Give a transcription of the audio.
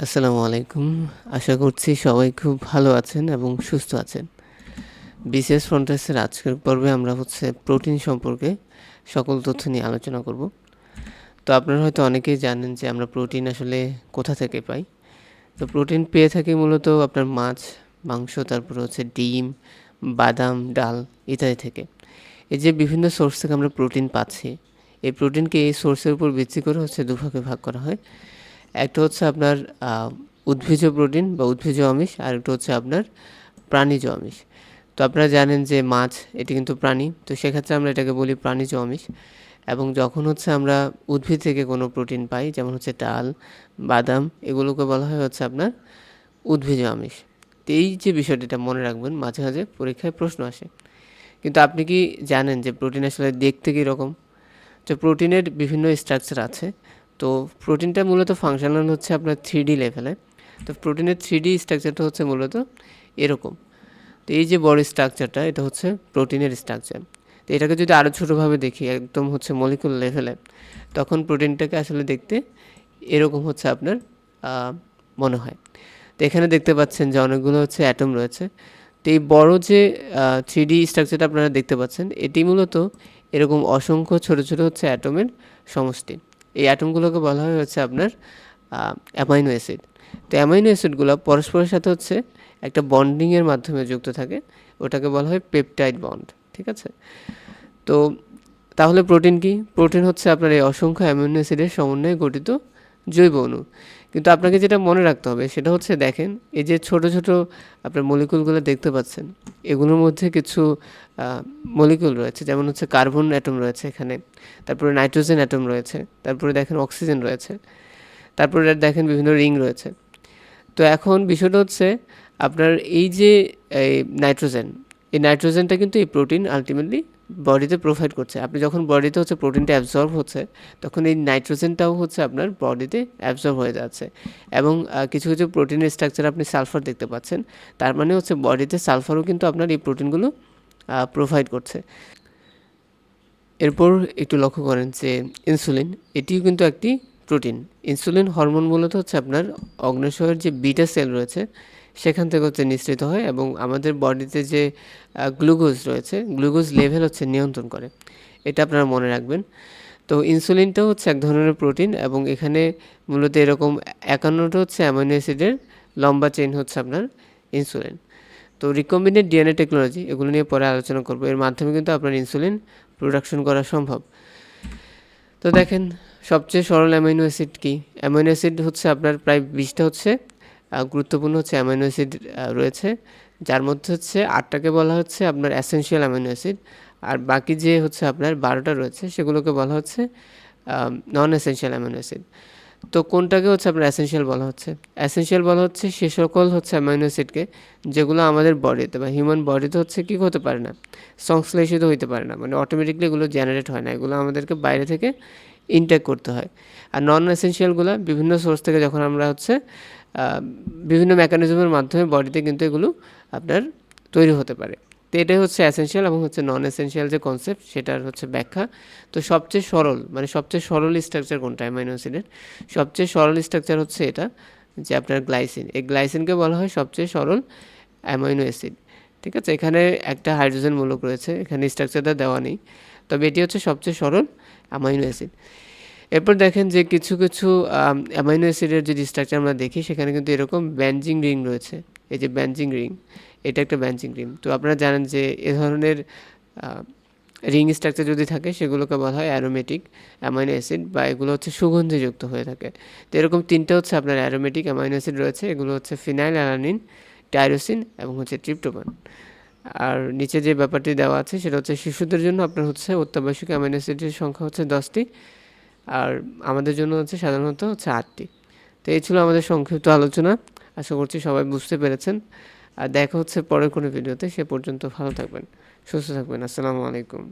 আসসালামু আলাইকুম। আশা করছি সবাই খুব ভালো আছেন এবং সুস্থ আছেন। বিসিএস ফ্রন্টার্সের আজকের পর্বে আমরা প্রোটিন সম্পর্কে সকল তথ্য নিয়ে আলোচনা করব। তো আপনারা হয়তো অনেকেই জানেন যে আমরা প্রোটিন আসলে কোথা থেকে পাই। তো প্রোটিন পেয়ে থাকি মূলত আপনার মাছ, মাংস, তারপরে ডিম, বাদাম, ডাল ইত্যাদি থেকে। এই যে বিভিন্ন সোর্স থেকে আমরা প্রোটিন পাচ্ছি, এই প্রোটিনকে এই সোর্সের উপর ভিত্তি করে দুভাগে ভাগ করা হয়। একটা হচ্ছে আপনার উদ্ভিজ্জ প্রোটিন বা উদ্ভিজ্জ আমিষ, আর একটা হচ্ছে আপনার প্রাণীজ আমিষ। তো আপনারা জানেন যে মাছ এটি কিন্তু প্রাণী, তো সেক্ষেত্রে আমরা এটাকে বলি প্রাণীজ আমিষ। এবং যখন আমরা উদ্ভিদ থেকে কোনো প্রোটিন পাই, যেমন ডাল, বাদাম, এগুলোকে বলা হয় আপনার উদ্ভিজ্জ আমিষ। তো এই যে বিষয়টা, এটা মনে রাখবেন, মাঝে মাঝে পরীক্ষায় প্রশ্ন আসে। কিন্তু আপনি কি জানেন যে প্রোটিন আসলে দেখতে কীরকম? তো প্রোটিনের বিভিন্ন স্ট্রাকচার আছে। তো প্রোটিনটা মূলত ফাংশনাল আপনার 3D লেভেলে। তো প্রোটিনের 3D স্ট্রাকচারটা মূলত এরকম। তো এই যে বড় স্ট্রাকচারটা, এটা প্রোটিনের স্ট্রাকচার। তো এটাকে যদি আরও ছোটোভাবে দেখি, একদম মলিকুল লেভেলে, তখন প্রোটিনটাকে আসলে দেখতে এরকম আপনার মনে হয়। তো এখানে দেখতে পাচ্ছেন যে অনেকগুলো অ্যাটম রয়েছে। তো এই বড় যে 3D স্ট্রাকচারটা আপনারা দেখতে পাচ্ছেন, এটি মূলত এরকম অসংখ্য ছোট ছোট অ্যাটমের সমষ্টি। এই অ্যাটমগুলোকে বলা হয় আপনার অ্যামাইনো অ্যাসিড। তো অ্যামাইনো অ্যাসিডগুলো পরস্পরের সাথে একটা বন্ডিংয়ের মাধ্যমে যুক্ত থাকে, ওটাকে বলা হয় পেপটাইড বন্ড। ঠিক আছে? তো তাহলে প্রোটিন কি? প্রোটিন আপনার এই অসংখ্য অ্যামাইনো অ্যাসিডের সমন্বয়ে গঠিত জৈব অণু। কিন্তু আপনাকে যেটা মনে রাখতে হবে সেটা দেখেন, এই যে ছোট ছোট আপনার মলিকুলগুলো দেখতে পাচ্ছেন, এগুলোর মধ্যে কিছু মলিকুল রয়েছে, যেমন কার্বন অ্যাটম রয়েছে এখানে, তারপরে নাইট্রোজেন অ্যাটম রয়েছে, তারপরে দেখেন অক্সিজেন রয়েছে, তারপরে দেখেন বিভিন্ন রিং রয়েছে। তো এখন বিষয়টা আপনার এই যে এই নাইট্রোজেন, এই নাইট্রোজেনটা কিন্তু এই প্রোটিন আলটিমেটলি বডিতে প্রোভাইড করছে। আপনি যখন বডিতে প্রোটিনটা অ্যাবজর্ব হচ্ছে, তখন এই নাইট্রোজেনটাও আপনার বডিতে অ্যাবজর্ব হয়ে যাচ্ছে। এবং কিছু কিছু প্রোটিনের স্ট্রাকচার আপনি সালফার দেখতে পাচ্ছেন, তার মানে বডিতে সালফারও কিন্তু আপনার এই প্রোটিনগুলো প্রোভাইড করছে। এরপর একটু লক্ষ্য করেন যে ইনসুলিন, এটিও কিন্তু একটি প্রোটিন। ইনসুলিন হরমোন মূলত আপনার অগ্ন্যাশয়ের যে বিটা সেল রয়েছে, সেখান থেকে নিঃসৃত হয় এবং আমাদের বডিতে যে গ্লুকোজ রয়েছে, গ্লুকোজ লেভেল নিয়ন্ত্রণ করে। এটা আপনারা মনে রাখবেন। তো ইনসুলিনটাও এক ধরনের প্রোটিন, এবং এখানে মূলত এরকম 51টা অ্যামাইনো অ্যাসিডের লম্বা চেইন আপনার ইনসুলিন। তো রিকম্বিনেন্ট ডিএনএ টেকনোলজি, এগুলো নিয়ে পরে আলোচনা করব। এর মাধ্যমে কিন্তু আপনার ইনসুলিন প্রোডাকশন করা সম্ভব। তো দেখেন, সবচেয়ে সরল অ্যামাইনো অ্যাসিড কি? অ্যামাইনো অ্যাসিড আপনার প্রায় 20টা গুরুত্বপূর্ণ অ্যামাইনো অ্যাসিড রয়েছে, যার মধ্যে 8টাকে বলা আপনার অ্যাসেনশিয়াল অ্যামাইনো অ্যাসিড, আর বাকি যে আপনার 12টা রয়েছে সেগুলোকে বলা নন এসেনশিয়াল অ্যামাইনো অ্যাসিড। তো কোনটাকে আপনার অ্যাসেনশিয়াল বলা হচ্ছে? অ্যাসেনশিয়াল বলা সে সকল অ্যামাইনো অ্যাসিডকে যেগুলো আমাদের বডিতে বা হিউম্যান বডিতে কী হতে পারে না, সংশ্লেষিত হইতে পারে না, মানে অটোমেটিকলি এগুলো জেনারেট হয় না, এগুলো আমাদেরকে বাইরে থেকে ইনটেক করতে হয়। আর নন এসেনশিয়ালগুলো বিভিন্ন সোর্স থেকে যখন আমরা বিভিন্ন মেকানিজমের মাধ্যমে বডিতে কিন্তু এগুলো আপনার তৈরি হতে পারে। তো এটাই অ্যাসেনশিয়াল এবং নন এসেনশিয়াল যে কনসেপ্ট, সেটার ব্যাখ্যা। তো সবচেয়ে সরল, মানে সবচেয়ে সরল স্ট্রাকচার কোনটা অ্যামাইনো অ্যাসিডের? সবচেয়ে সরল স্ট্রাকচার এটা, যে আপনার গ্লাইসিন। এই গ্লাইসিনকে বলা হয় সবচেয়ে সরল অ্যামাইনো অ্যাসিড। ঠিক আছে? এখানে একটা হাইড্রোজেন মূলক রয়েছে, এখানে স্ট্রাকচারটা দেওয়া নেই, তবে এটি সবচেয়ে সরল অ্যামাইনো অ্যাসিড। এরপর দেখেন যে কিছু কিছু অ্যামাইনো অ্যাসিডের যদি স্ট্রাকচার আমরা দেখি, সেখানে কিন্তু এরকম ব্যানজিং রিং রয়েছে। এই যে ব্যানজিং রিং, এটা একটা ব্যানজিং রিং। তো আপনারা জানেন যে এ ধরনের রিং স্ট্রাকচার যদি থাকে, সেগুলোকে বলা হয় অ্যারোমেটিক অ্যামাইনো অ্যাসিড, বা এগুলো সুগন্ধিযুক্ত হয়ে থাকে। তো এরকম 3টে আপনার অ্যারোমেটিক অ্যামাইনো অ্যাসিড রয়েছে, এগুলো ফিনাইল অ্যালানিন, টাইরোসিন এবং ট্রিপ্টোফান। আর নিচে যে ব্যাপারটি দেওয়া আছে সেটা শিশুদের জন্য আপনার অত্যাবশ্যক অ্যামাইনো অ্যাসিডের সংখ্যা 10টি, আর আমাদের জন্য সাধারণত 8টি। তো এই ছিল আমাদের সংক্ষিপ্ত আলোচনা। আশা করছি সবাই বুঝতে পেরেছেন। আর দেখা পরের কোনো ভিডিওতে। সে পর্যন্ত ভালো থাকবেন, সুস্থ থাকবেন। আসসালামু আলাইকুম।